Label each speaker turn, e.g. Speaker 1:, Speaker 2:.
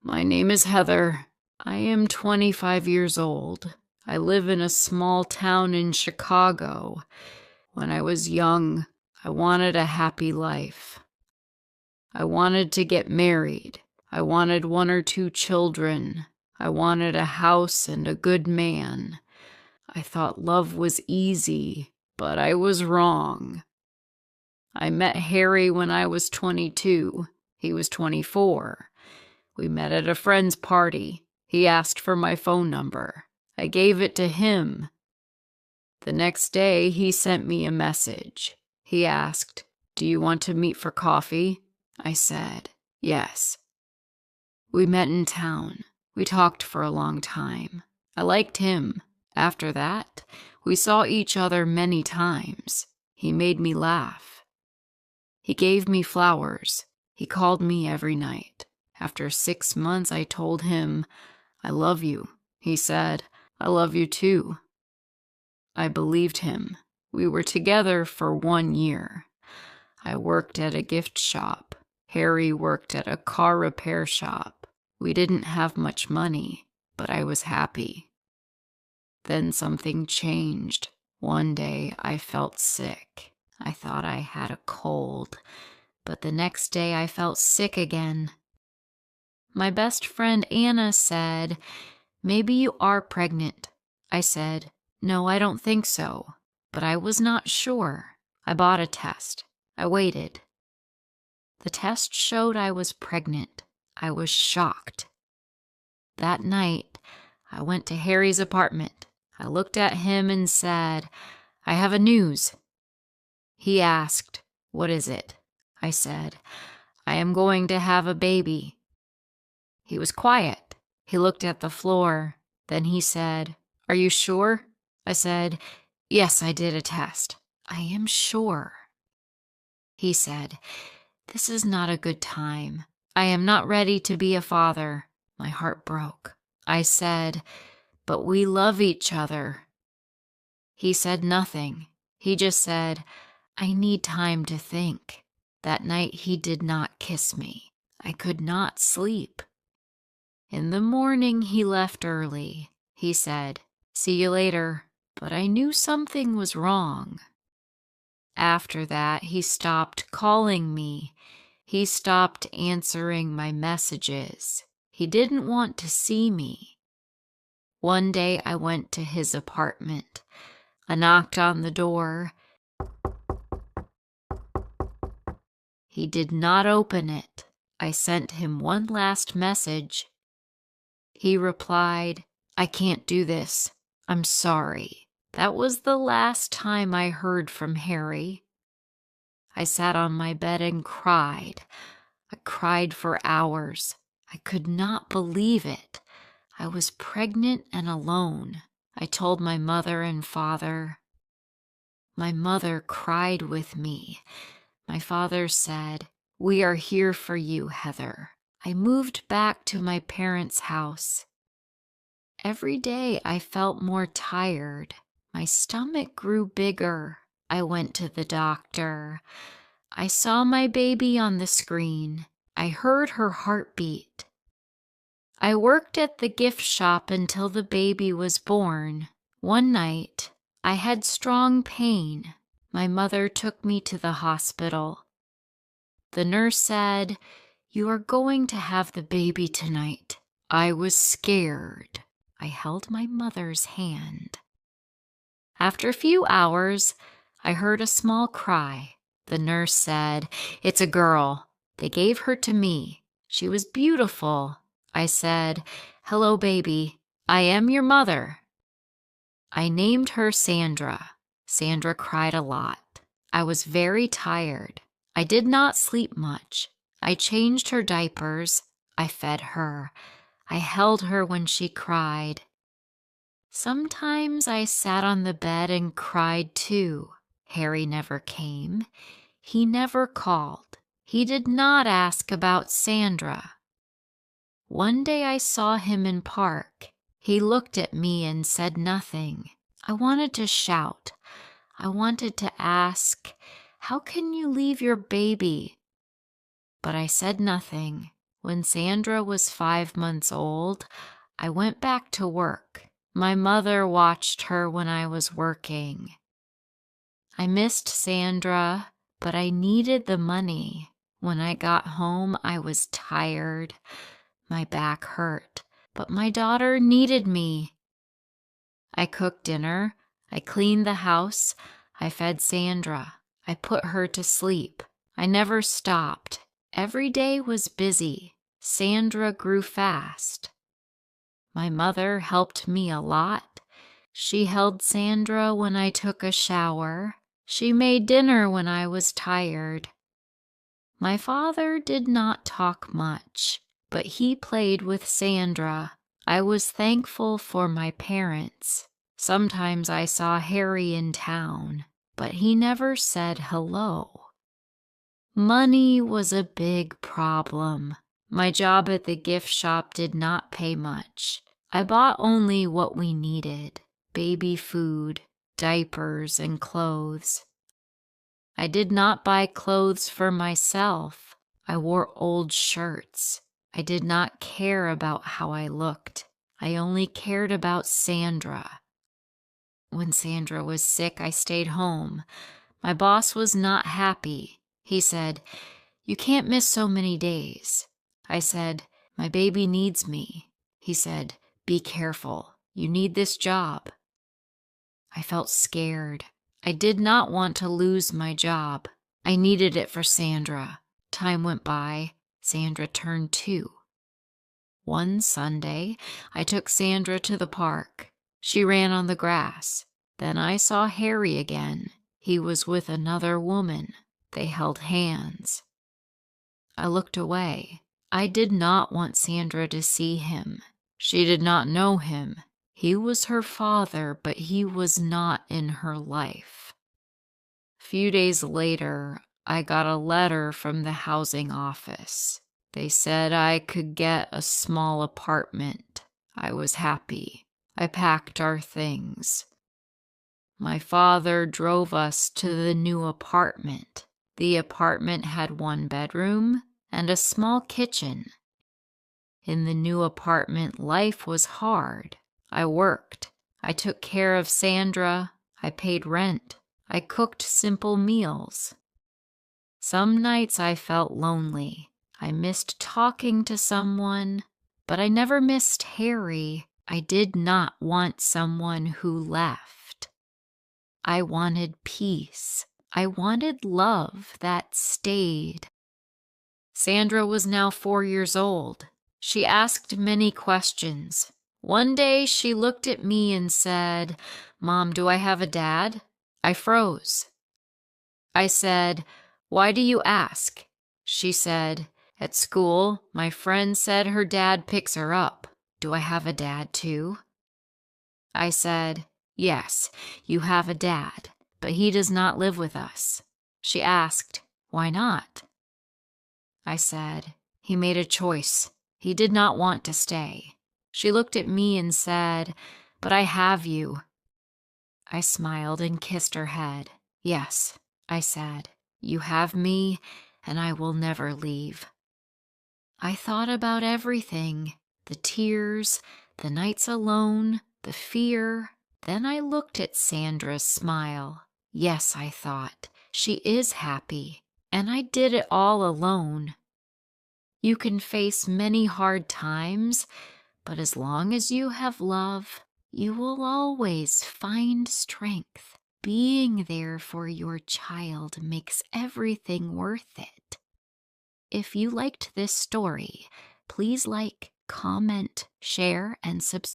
Speaker 1: My name is Heather. I am 25 years old. I live in a small town in Chicago. When I was young, I wanted a happy life. I wanted to get married. I wanted 1 or 2 children. I wanted a house and a good man. I thought love was easy, but I was wrong. I met Harry when I was 22. He was 24. We met at a friend's party. He asked for my phone number. I gave it to him. The next day, he sent me a message. He asked, "Do you want to meet for coffee?" I said, "Yes." We met in town. We talked for a long time. I liked him. After that, we saw each other many times. He made me laugh. He gave me flowers. He called me every night. After 6 months, I told him, "I love you." He said, "I love you too." I believed him. We were together for 1 year. I worked at a gift shop. Harry worked at a car repair shop. We didn't have much money, but I was happy. Then something changed. One day, I felt sick. I thought I had a cold, but the next day I felt sick again. My best friend Anna said, "Maybe you are pregnant." I said, "No, I don't think so," but I was not sure. I bought a test. I waited. The test showed I was pregnant. I was shocked. That night, I went to Harry's apartment. I looked at him and said, "I have a news." He asked, "What is it?" I said, "I am going to have a baby." He was quiet. He looked at the floor. Then he said, "Are you sure?" I said, "Yes, I did a test. I am sure." He said, "This is not a good time. I am not ready to be a father." My heart broke. I said, "But we love each other." He said nothing. He just said, "I need time to think." That night he did not kiss me. I could not sleep. In the morning, he left early. He said, "See you later," but I knew something was wrong. After that, he stopped calling me. He stopped answering my messages. He didn't want to see me. One day, I went to his apartment. I knocked on the door. He did not open it. I sent him one last message. He replied, "I can't do this. I'm sorry." That was the last time I heard from Harry. I sat on my bed and cried. I cried for hours. I could not believe it. I was pregnant and alone. I told my mother and father. My mother cried with me. My father said, "We are here for you, Heather." I moved back to my parents' house. Every day I felt more tired. My stomach grew bigger. I went to the doctor. I saw my baby on the screen. I heard her heartbeat. I worked at the gift shop until the baby was born. One night, I had strong pain. My mother took me to the hospital. The nurse said, "You are going to have the baby tonight." I was scared. I held my mother's hand. After a few hours, I heard a small cry. The nurse said, "It's a girl." They gave her to me. She was beautiful. I said, "Hello, baby. I am your mother." I named her Sandra. Sandra cried a lot. I was very tired. I did not sleep much. I changed her diapers. I fed her. I held her when she cried. Sometimes I sat on the bed and cried too. Harry never came. He never called. He did not ask about Sandra. One day I saw him in park. He looked at me and said nothing. I wanted to shout. I wanted to ask, "How can you leave your baby?" But I said nothing. When Sandra was 5 months old, I went back to work. My mother watched her when I was working. I missed Sandra, but I needed the money. When I got home, I was tired. My back hurt, but my daughter needed me. I cooked dinner. I cleaned the house. I fed Sandra. I put her to sleep. I never stopped. Every day was busy. Sandra grew fast. My mother helped me a lot. She held Sandra when I took a shower. She made dinner when I was tired. My father did not talk much, but he played with Sandra. I was thankful for my parents. Sometimes I saw Harry in town, but he never said hello. Money was a big problem. My job at the gift shop did not pay much. I bought only what we needed: baby food, diapers, and clothes. I did not buy clothes for myself. I wore old shirts. I did not care about how I looked. I only cared about Sandra. When Sandra was sick, I stayed home. My boss was not happy. He said, "You can't miss so many days." I said, "My baby needs me." He said, "Be careful. You need this job." I felt scared. I did not want to lose my job. I needed it for Sandra. Time went by. Sandra turned 2. One Sunday, I took Sandra to the park. She ran on the grass. Then I saw Harry again. He was with another woman. They held hands. I looked away. I did not want Sandra to see him. She did not know him. He was her father, but he was not in her life. A few days later, I got a letter from the housing office. They said I could get a small apartment. I was happy. I packed our things. My father drove us to the new apartment. The apartment had 1 bedroom and a small kitchen. In the new apartment, life was hard. I worked. I took care of Sandra. I paid rent. I cooked simple meals. Some nights I felt lonely. I missed talking to someone, but I never missed Harry. I did not want someone who left. I wanted peace. I wanted love that stayed. Sandra was now 4 years old. She asked many questions. One day she looked at me and said, "Mom, do I have a dad?" I froze. I said, "Why do you ask?" She said, "At school, my friend said her dad picks her up. Do I have a dad too?" I said, "Yes, you have a dad, but he does not live with us." She asked, "Why not?" I said, "He made a choice. He did not want to stay." She looked at me and said, "But I have you." I smiled and kissed her head. "Yes," I said, "you have me, and I will never leave." I thought about everything: the tears, the nights alone, the fear. Then I looked at Sandra's smile. Yes, I thought, she is happy, and I did it all alone. You can face many hard times, but as long as you have love, you will always find strength. Being there for your child makes everything worth it. If you liked this story, please like, comment, share, and subscribe.